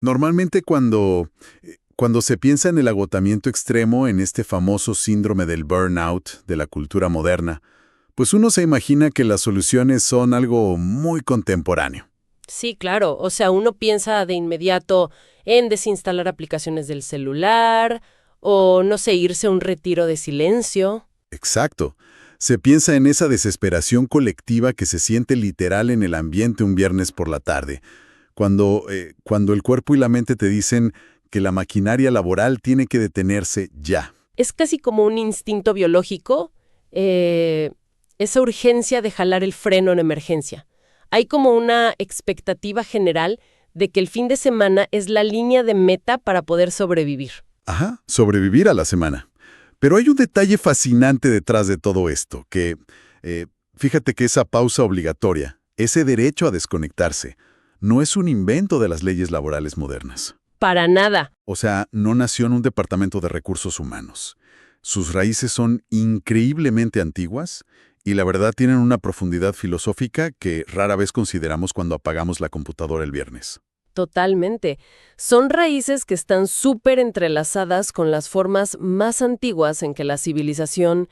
Normalmente cuando se piensa en el agotamiento extremo, en este famoso síndrome del burnout de la cultura moderna, pues uno se imagina que las soluciones son algo muy contemporáneo. Sí, claro. O sea, uno piensa de inmediato en desinstalar aplicaciones del celular o, no sé, irse a un retiro de silencio. Exacto. Se piensa en esa desesperación colectiva que se siente literal en el ambiente un viernes por la tarde, cuando el cuerpo y la mente te dicen que la maquinaria laboral tiene que detenerse ya. Es casi como un instinto biológico, eh, esa urgencia de jalar el freno en emergencia. Hay como una expectativa general de que el fin de semana es la línea de meta para poder sobrevivir. Ajá, sobrevivir a la semana. Pero hay un detalle fascinante detrás de todo esto, eh, fíjate que esa pausa obligatoria, ese derecho a desconectarse, no es un invento de las leyes laborales modernas. Para nada. O sea, no nació en un departamento de recursos humanos. Sus raíces son increíblemente antiguas y la verdad tienen una profundidad filosófica que rara vez consideramos cuando apagamos la computadora el viernes. Totalmente. Son raíces que están súper entrelazadas con las formas más antiguas en que la civilización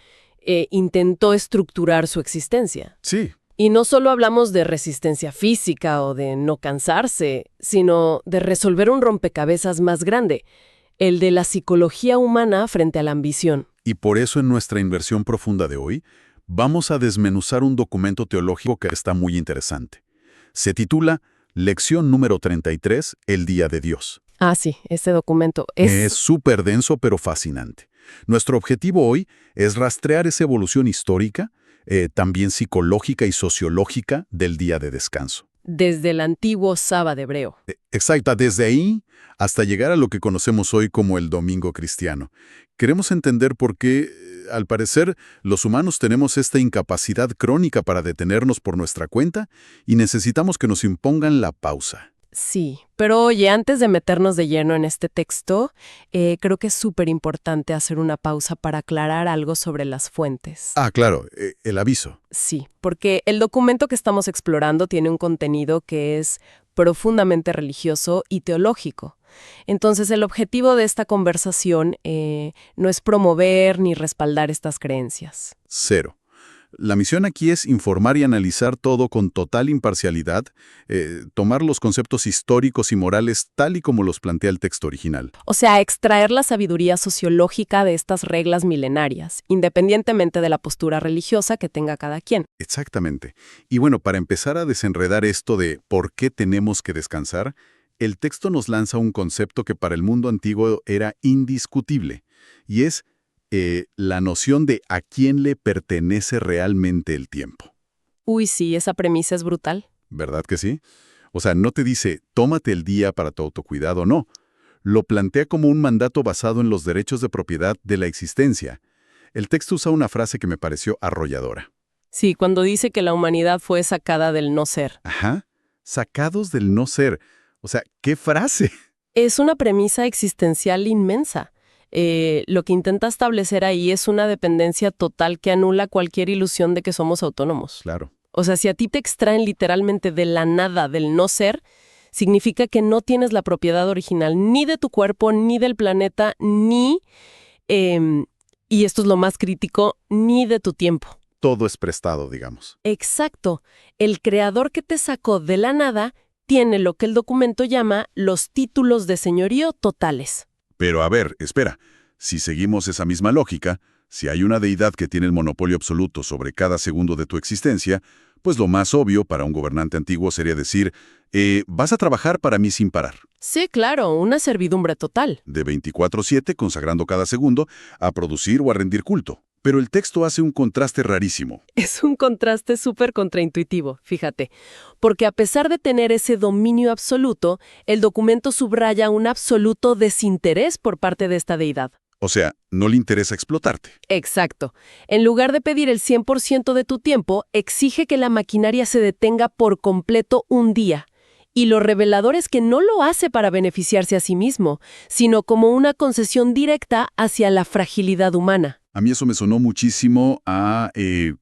intentó estructurar su existencia. Sí, Y no solo hablamos de resistencia física o de no cansarse, sino de resolver un rompecabezas más grande, el de la psicología humana frente a la ambición. y por eso en nuestra inversión profunda de hoy vamos a desmenuzar un documento teológico que está muy interesante. Se titula Lección número 33, El Día de Dios. Ah, sí, ese documento Es es... súper denso pero fascinante. Nuestro objetivo hoy es rastrear esa evolución histórica, también psicológica y sociológica del día de descanso. desde el antiguo sábado hebreo. Exacta, desde ahí hasta llegar a lo que conocemos hoy como el domingo cristiano. Queremos entender por qué, al parecer, los humanos tenemos esta incapacidad crónica para detenernos por nuestra cuenta y necesitamos que nos impongan la pausa. Sí, pero oye, antes de meternos de lleno en este texto, creo que es súper importante hacer una pausa para aclarar algo sobre las fuentes. Ah, claro, el aviso. Sí, porque el documento que estamos explorando tiene un contenido que es profundamente religioso y teológico. Entonces, el objetivo de esta conversación no es promover ni respaldar estas creencias. Cero. La misión aquí es informar y analizar todo con total imparcialidad, tomar los conceptos históricos y morales tal y como los plantea el texto original. O sea, extraer la sabiduría sociológica de estas reglas milenarias, independientemente de la postura religiosa que tenga cada quien. Exactamente. Y bueno, para empezar a desenredar esto de por qué tenemos que descansar, el texto nos lanza un concepto que para el mundo antiguo era indiscutible, y es la noción de a quién le pertenece realmente el tiempo. Uy, sí, esa premisa es brutal. ¿Verdad que sí? O sea, no te dice, tómate el día para tu autocuidado, no. Lo plantea como un mandato basado en los derechos de propiedad de la existencia. El texto usa una frase que me pareció arrolladora. Sí, cuando dice que la humanidad fue sacada del no ser. Ajá, sacados del no ser. O sea, ¿qué frase? Es una premisa existencial inmensa. Lo que intenta establecer ahí es una dependencia total que anula cualquier ilusión de que somos autónomos. Claro. O sea, si a ti te extraen literalmente de la nada, del no ser, significa que no tienes la propiedad original ni de tu cuerpo, ni del planeta, ni, y esto es lo más crítico, ni de tu tiempo. Todo es prestado, digamos. Exacto. El creador que te sacó de la nada tiene lo que el documento llama los títulos de señorío totales. Pero a ver, espera. Si seguimos esa misma lógica, si hay una deidad que tiene el monopolio absoluto sobre cada segundo de tu existencia, pues lo más obvio para un gobernante antiguo sería decir, vas a trabajar para mí sin parar. Sí, claro, una servidumbre total. De 24/7, consagrando cada segundo, a producir o a rendir culto. Pero el texto hace un contraste rarísimo. Es un contraste súper contraintuitivo, fíjate, porque a pesar de tener ese dominio absoluto, el documento subraya un absoluto desinterés por parte de esta deidad. O sea, no le interesa explotarte. Exacto. En lugar de pedir el 100% de tu tiempo, exige que la maquinaria se detenga por completo un día. Y lo revelador es que no lo hace para beneficiarse a sí mismo, sino como una concesión directa hacia la fragilidad humana. A mí eso me sonó muchísimo a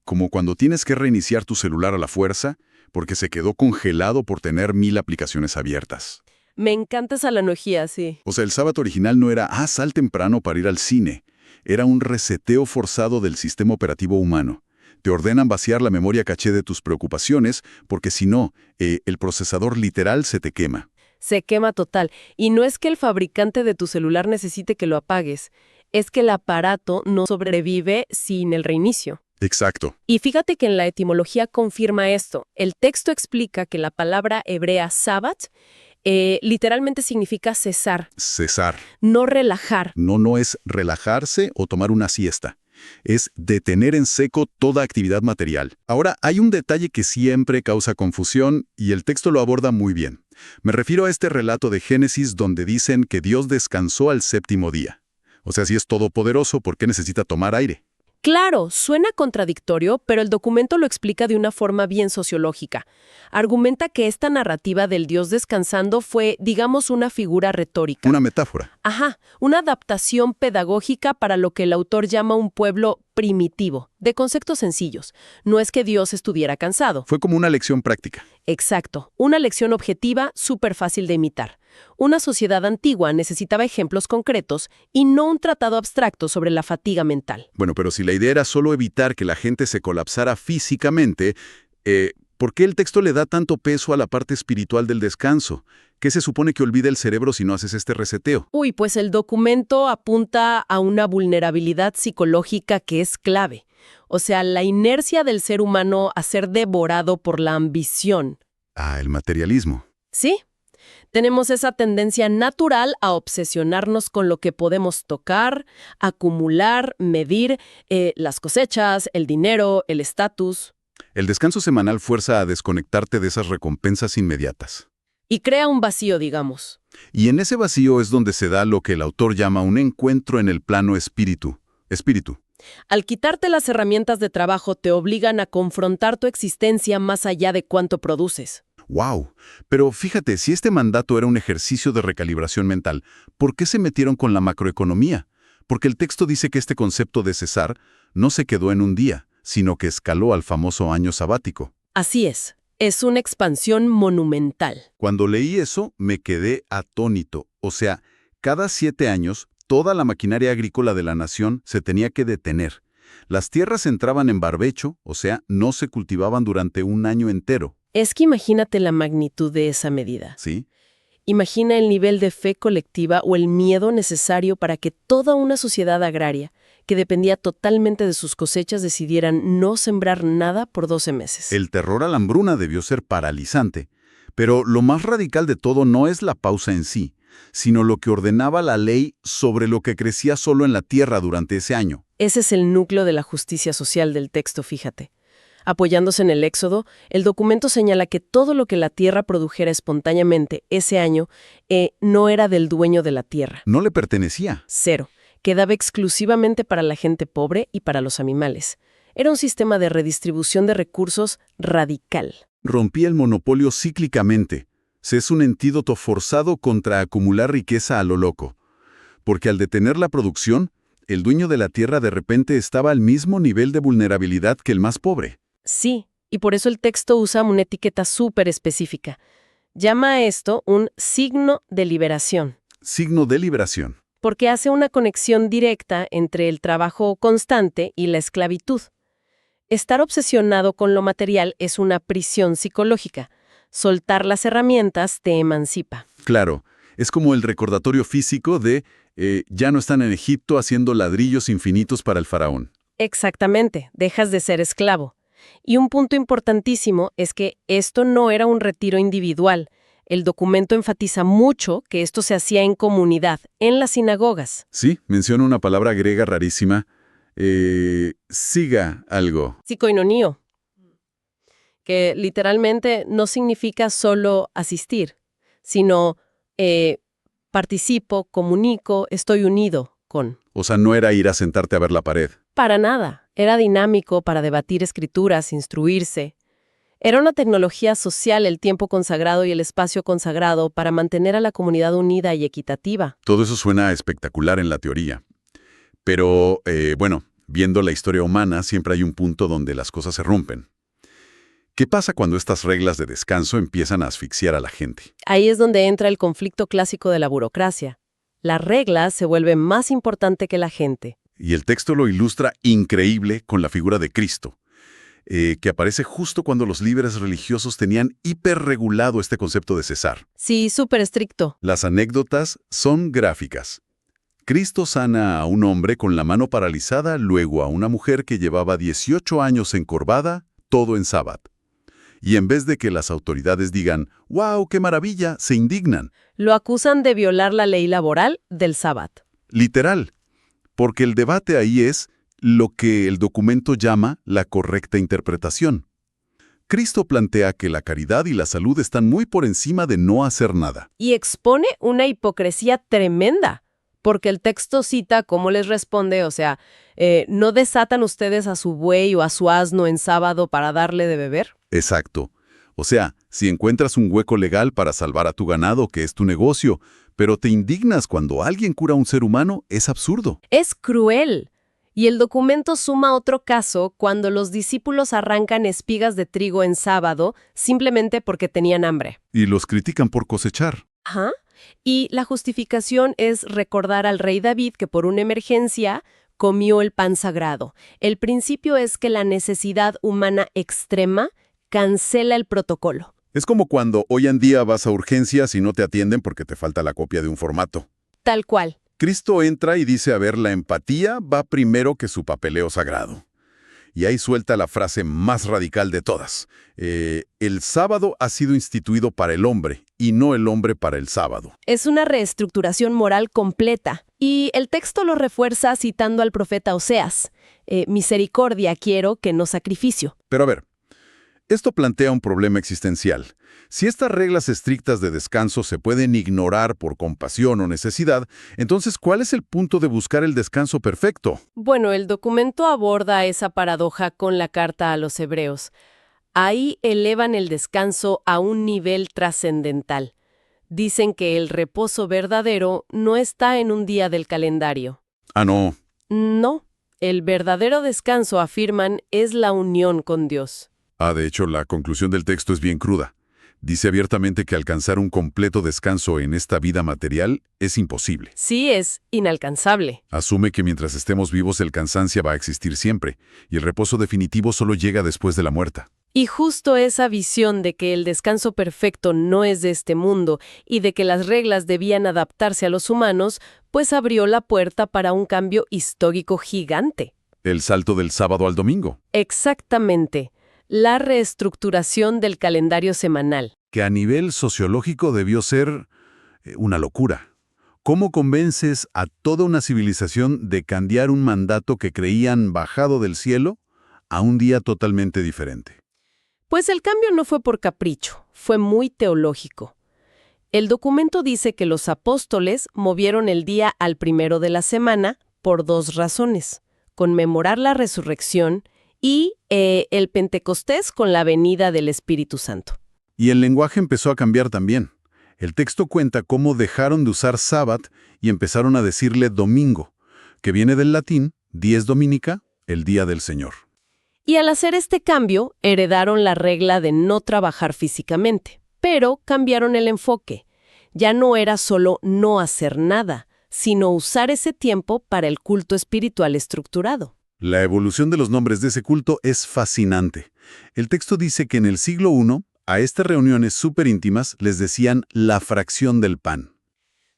como cuando tienes que reiniciar tu celular a la fuerza porque se quedó congelado por tener 1000 aplicaciones abiertas. Me encanta esa analogía, sí. O sea, el sábado original no era, sal temprano para ir al cine. Era un reseteo forzado del sistema operativo humano. Te ordenan vaciar la memoria caché de tus preocupaciones, porque si no, el procesador literal se te quema. Se quema total. Y no es que el fabricante de tu celular necesite que lo apagues, es que el aparato no sobrevive sin el reinicio. Exacto. Y fíjate que en la etimología confirma esto. El texto explica que la palabra hebrea sabbat literalmente significa cesar, Cesar. no relajar. No es relajarse o tomar una siesta. Es detener en seco toda actividad material. Ahora, hay un detalle que siempre causa confusión y el texto lo aborda muy bien. Me refiero a este relato de Génesis donde dicen que Dios descansó al séptimo día. O sea, si es todopoderoso, ¿por qué necesita tomar aire? Claro, suena contradictorio, pero el documento lo explica de una forma bien sociológica. Argumenta que esta narrativa del Dios descansando fue, digamos, una figura retórica. Una metáfora. Ajá, una adaptación pedagógica para lo que el autor llama un pueblo primitivo, de conceptos sencillos. No es que Dios estuviera cansado. Fue como una lección práctica. Exacto, una lección objetiva súper fácil de imitar. Una sociedad antigua necesitaba ejemplos concretos y no un tratado abstracto sobre la fatiga mental. Bueno, pero si la idea era solo evitar que la gente se colapsara físicamente, ¿por qué el texto le da tanto peso a la parte espiritual del descanso? ¿Qué se supone que olvida el cerebro si no haces este reseteo? Uy, pues el documento apunta a una vulnerabilidad psicológica que es clave. O sea, la inercia del ser humano a ser devorado por la ambición. El materialismo. ¿Sí? Tenemos esa tendencia natural a obsesionarnos con lo que podemos tocar, acumular, medir, las cosechas, el dinero, el estatus. El descanso semanal fuerza a desconectarte de esas recompensas inmediatas. Y crea un vacío, digamos. Y en ese vacío es donde se da lo que el autor llama un encuentro en el plano espíritu. Al quitarte las herramientas de trabajo te obligan a confrontar tu existencia más allá de cuánto produces. ¡Wow! Pero fíjate, si este mandato era un ejercicio de recalibración mental, ¿por qué se metieron con la macroeconomía? Porque el texto dice que este concepto de cesar no se quedó en un día, sino que escaló al famoso año sabático. Así es una expansión monumental. Cuando leí eso, me quedé atónito. O sea, cada 7 años, toda la maquinaria agrícola de la nación se tenía que detener. Las tierras entraban en barbecho, o sea, no se cultivaban durante un año entero. Es que imagínate la magnitud de esa medida. ¿Sí? Imagina el nivel de fe colectiva o el miedo necesario para que toda una sociedad agraria, que dependía totalmente de sus cosechas, decidieran no sembrar nada por 12 meses. El terror a la hambruna debió ser paralizante. Pero lo más radical de todo no es la pausa en sí, sino lo que ordenaba la ley sobre lo que crecía solo en la tierra durante ese año. Ese es el núcleo de la justicia social del texto, fíjate. Apoyándose en el Éxodo, el documento señala que todo lo que la tierra produjera espontáneamente ese año no era del dueño de la tierra. No le pertenecía. Cero. Quedaba exclusivamente para la gente pobre y para los animales. Era un sistema de redistribución de recursos radical. Rompía el monopolio cíclicamente. Se es un antídoto forzado contra acumular riqueza a lo loco. Porque al detener la producción, el dueño de la tierra de repente estaba al mismo nivel de vulnerabilidad que el más pobre. Sí, y por eso el texto usa una etiqueta súper específica. Llama a esto un signo de liberación. Signo de liberación. Porque hace una conexión directa entre el trabajo constante y la esclavitud. Estar obsesionado con lo material es una prisión psicológica. Soltar las herramientas te emancipa. Claro, es como el recordatorio físico de ya no están en Egipto haciendo ladrillos infinitos para el faraón. Exactamente, dejas de ser esclavo. Y un punto importantísimo es que esto no era un retiro individual. El documento enfatiza mucho que esto se hacía en comunidad, en las sinagogas. Sí, menciona una palabra griega rarísima. Siga algo. Psicoinonio, que literalmente no significa solo asistir, sino participo, comunico, estoy unido con. O sea, no era ir a sentarte a ver la pared. Para nada. Era dinámico para debatir escrituras, instruirse. Era una tecnología social el tiempo consagrado y el espacio consagrado para mantener a la comunidad unida y equitativa. Todo eso suena espectacular en la teoría. Pero, bueno, viendo la historia humana, siempre hay un punto donde las cosas se rompen. ¿Qué pasa cuando estas reglas de descanso empiezan a asfixiar a la gente? Ahí es donde entra el conflicto clásico de la burocracia. La regla se vuelve más importante que la gente. Y el texto lo ilustra increíble con la figura de Cristo, que aparece justo cuando los líderes religiosos tenían hiperregulado este concepto de cesar. Sí, súper estricto. Las anécdotas son gráficas. Cristo sana a un hombre con la mano paralizada, luego a una mujer que llevaba 18 años encorvada, todo en sábado. Y en vez de que las autoridades digan, ¡wow, qué maravilla!, se indignan. Lo acusan de violar la ley laboral del sábado. Literal. Porque el debate ahí es lo que el documento llama la correcta interpretación. Cristo plantea que la caridad y la salud están muy por encima de no hacer nada. Y expone una hipocresía tremenda, porque el texto cita cómo les responde, o sea, ¿no desatan ustedes a su buey o a su asno en sábado para darle de beber? Exacto. O sea, si encuentras un hueco legal para salvar a tu ganado, que es tu negocio, pero te indignas cuando alguien cura a un ser humano, es absurdo. Es cruel. Y el documento suma otro caso cuando los discípulos arrancan espigas de trigo en sábado simplemente porque tenían hambre. Y los critican por cosechar. Ajá. Y la justificación es recordar al rey David que por una emergencia comió el pan sagrado. El principio es que la necesidad humana extrema cancela el protocolo. Es como cuando hoy en día vas a urgencias y no te atienden porque te falta la copia de un formato. Tal cual. Cristo entra y dice, a ver, la empatía va primero que su papeleo sagrado. Y ahí suelta la frase más radical de todas. El sábado ha sido instituido para el hombre y no el hombre para el sábado. Es una reestructuración moral completa. Y el texto lo refuerza citando al profeta Oseas. Misericordia quiero que no sacrificio. Pero a ver, esto plantea un problema existencial. Si estas reglas estrictas de descanso se pueden ignorar por compasión o necesidad, entonces, ¿cuál es el punto de buscar el descanso perfecto? Bueno, el documento aborda esa paradoja con la carta a los hebreos. Ahí elevan el descanso a un nivel trascendental. Dicen que el reposo verdadero no está en un día del calendario. Ah, no. No, el verdadero descanso, afirman, es la unión con Dios. De hecho, la conclusión del texto es bien cruda. Dice abiertamente que alcanzar un completo descanso en esta vida material es imposible. Sí, es inalcanzable. Asume que mientras estemos vivos el cansancio va a existir siempre, y el reposo definitivo solo llega después de la muerte. Y justo esa visión de que el descanso perfecto no es de este mundo y de que las reglas debían adaptarse a los humanos, pues abrió la puerta para un cambio histórico gigante. El salto del sábado al domingo. Exactamente. La reestructuración del calendario semanal. Que a nivel sociológico debió ser una locura. ¿Cómo convences a toda una civilización de cambiar un mandato que creían bajado del cielo a un día totalmente diferente? Pues el cambio no fue por capricho, fue muy teológico. El documento dice que los apóstoles movieron el día al primero de la semana por dos razones: conmemorar la resurrección y el Pentecostés con la venida del Espíritu Santo. Y el lenguaje empezó a cambiar también. El texto cuenta cómo dejaron de usar sábado y empezaron a decirle domingo, que viene del latín dies dominica, el día del Señor. Y al hacer este cambio, heredaron la regla de no trabajar físicamente, pero cambiaron el enfoque. Ya no era solo no hacer nada, sino usar ese tiempo para el culto espiritual estructurado. La evolución de los nombres de ese culto es fascinante. El texto dice que en el siglo I, a estas reuniones súper íntimas les decían la fracción del pan.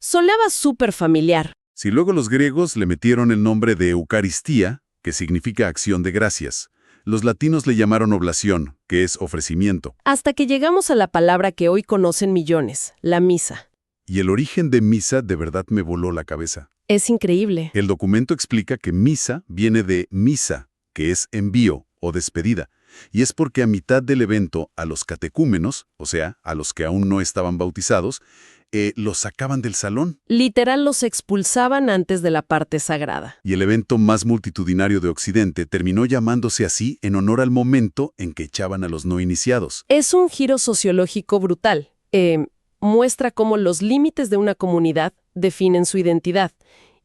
Sonaba súper familiar. Si luego los griegos le metieron el nombre de Eucaristía, que significa acción de gracias, los latinos le llamaron oblación, que es ofrecimiento. Hasta que llegamos a la palabra que hoy conocen millones, la misa. Y el origen de misa de verdad me voló la cabeza. Es increíble. El documento explica que misa viene de misa, que es envío o despedida, y es porque a mitad del evento a los catecúmenos, o sea, a los que aún no estaban bautizados, los sacaban del salón. Literal los expulsaban antes de la parte sagrada. Y el evento más multitudinario de Occidente terminó llamándose así en honor al momento en que echaban a los no iniciados. Es un giro sociológico brutal. Muestra cómo los límites de una comunidad definen su identidad.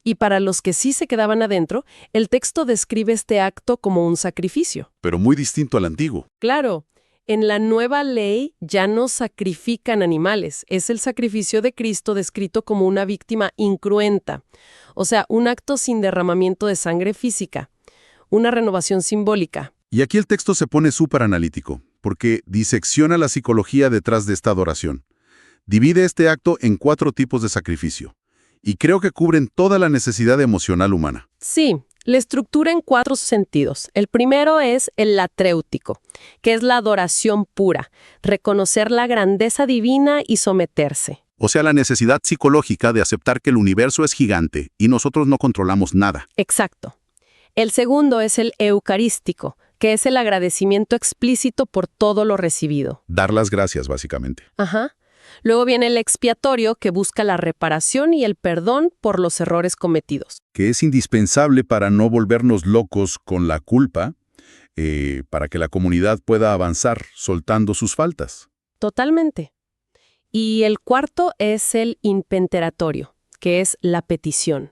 Y para los que sí se quedaban adentro, el texto describe este acto como un sacrificio. Pero muy distinto al antiguo. Claro, En la nueva ley ya no sacrifican animales, es el sacrificio de Cristo descrito como una víctima incruenta, o sea, un acto sin derramamiento de sangre física, una renovación simbólica. Y aquí el texto se pone súper analítico, porque disecciona la psicología detrás de esta adoración. Divide este acto en 4 tipos de sacrificio, y creo que cubren toda la necesidad emocional humana. Sí, la estructura en 4 sentidos. El primero es el latréutico, que es la adoración pura, reconocer la grandeza divina y someterse. O sea, la necesidad psicológica de aceptar que el universo es gigante y nosotros no controlamos nada. Exacto. El segundo es el eucarístico, que es el agradecimiento explícito por todo lo recibido. Dar las gracias, básicamente. Ajá. Luego viene el expiatorio, que busca la reparación y el perdón por los errores cometidos. Que es indispensable para no volvernos locos con la culpa, para que la comunidad pueda avanzar soltando sus faltas. Totalmente. Y el cuarto es el impenteratorio, que es la petición.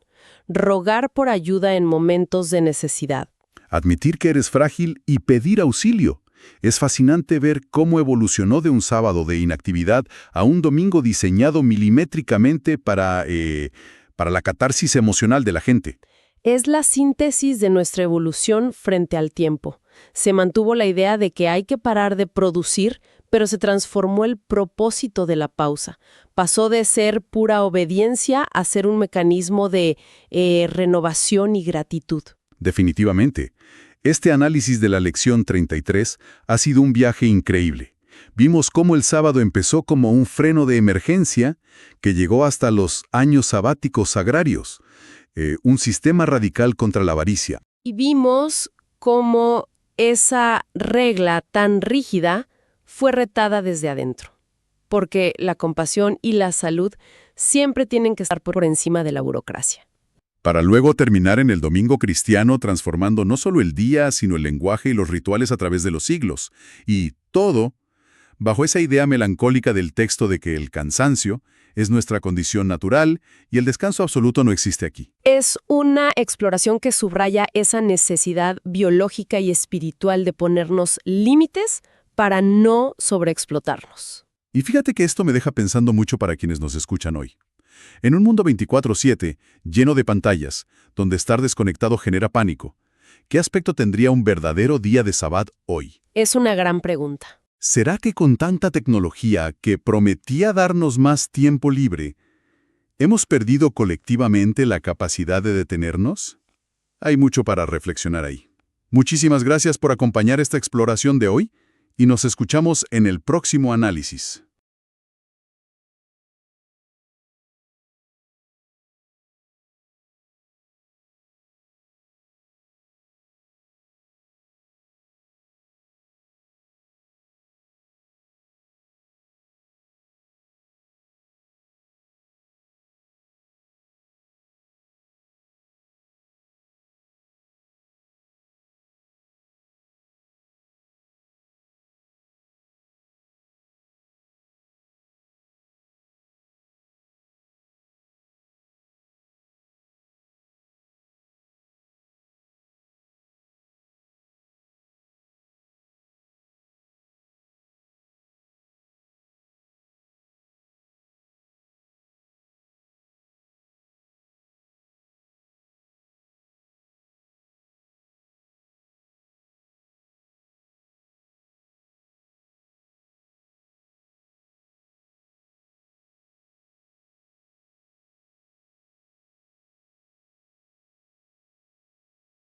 Rogar por ayuda en momentos de necesidad. Admitir que eres frágil y pedir auxilio. Es fascinante ver cómo evolucionó de un sábado de inactividad a un domingo diseñado milimétricamente para la catarsis emocional de la gente. Es la síntesis de nuestra evolución frente al tiempo. Se mantuvo la idea de que hay que parar de producir, pero se transformó el propósito de la pausa. Pasó de ser pura obediencia a ser un mecanismo de renovación y gratitud. Definitivamente. Este análisis de la lección 33 ha sido un viaje increíble. Vimos cómo el sábado empezó como un freno de emergencia que llegó hasta los años sabáticos agrarios, un sistema radical contra la avaricia. Y vimos cómo esa regla tan rígida fue retada desde adentro, porque la compasión y la salud siempre tienen que estar por encima de la burocracia. Para luego terminar en el domingo cristiano transformando no solo el día, sino el lenguaje y los rituales a través de los siglos. Y todo bajo esa idea melancólica del texto de que el cansancio es nuestra condición natural y el descanso absoluto no existe aquí. Es una exploración que subraya esa necesidad biológica y espiritual de ponernos límites para no sobreexplotarnos. Y fíjate que esto me deja pensando mucho para quienes nos escuchan hoy. En un mundo 24/7, lleno de pantallas, donde estar desconectado genera pánico, ¿qué aspecto tendría un verdadero día de Sabbat hoy? Es una gran pregunta. ¿Será que con tanta tecnología que prometía darnos más tiempo libre, hemos perdido colectivamente la capacidad de detenernos? Hay mucho para reflexionar ahí. Muchísimas gracias por acompañar esta exploración de hoy y nos escuchamos en el próximo análisis.